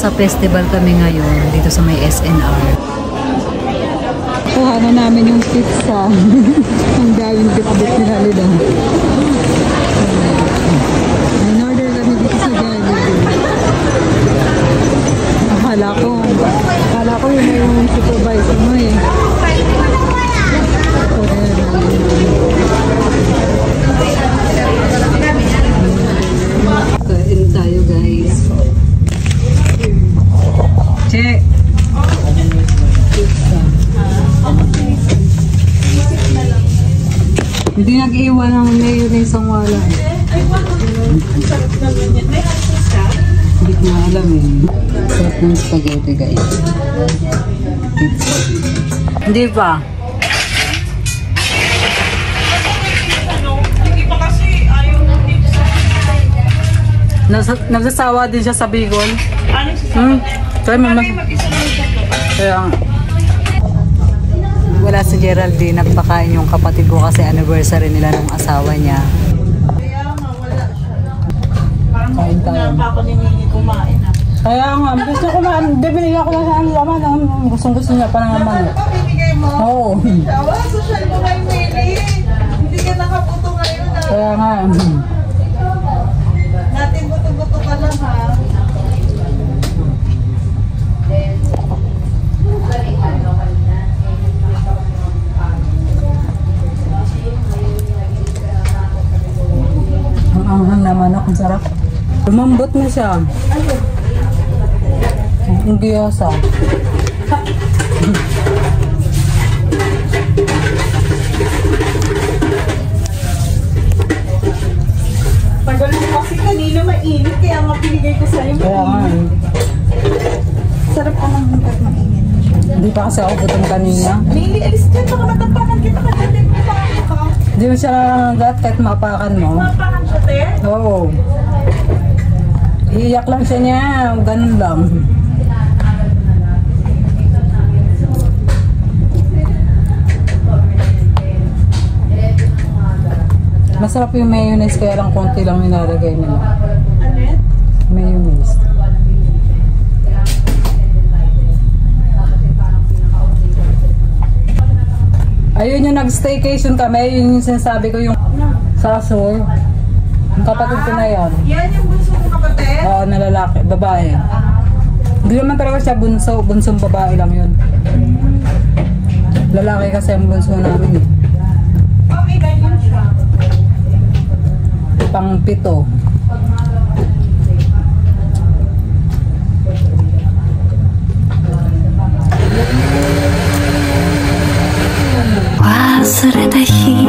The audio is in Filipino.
nasa festival kami ngayon dito sa may SNR. Kuha na namin yung pizza. Ang daming bit-bit ni Halida. In-order kami dito sa Jollibee. Akala ko yun yung supervisor mo eh. Kain tayo guys. Check. Hindi nag-iwan ng mayonnaise ang wala. Hindi ko na alam eh. Sarap ng spaghetti guys. Pizza. Hindi pa. Nagsasawa din siya sa Bicol. Kaya wala si Geraldine, nagpakain yung kapatid ko kasi anniversary nila ng asawa niya. Kaya nga wala siya. Parang kain tayo. ako ni Nini kumain ah. Kaya nga, gusto ko na, bibili ako na sa laman. Gusto niya pa naman. Ano ba binigay mo? Oo. Wala, social mo ngayon, Nini. Hindi ka nakaputo ngayon ah. Kaya nga. Natin buto-buto ka lang ha. Ang anghang naman ako, sarap. Lumambot na siya. Ang giyasa. Tagal mo kasi kanina mainit kaya nga binigay ko sa'yo. Kaya nga. Sarap ka lang hanggat mainit. Hindi pa kasi ako gutom kanina. Nini, alis dyan. Baka matampakan kita ka dyan. Hindi mo siya nangangagat kahit mapakan mo. Mapakan siya, te? Oo. Iiyak lang siya niya. Ganun lang. Masarap yung mayonnaise kaya lang konti lang nilalagay nila. Ano yan? Mayonnaise. Ayun yung nag-staycation kami. Yun yung sinasabi ko yung sa Azul. Yung kapatid ko na yan. Yan yung bunso ko kapatid? Oo, na lalaki. Babae. Hindi naman talaga siya bunso. Bunsong babae lang yun. Lalaki kasi ang bunso namin eh. Oh, may ganyan siya. Pang-pito.忘れた日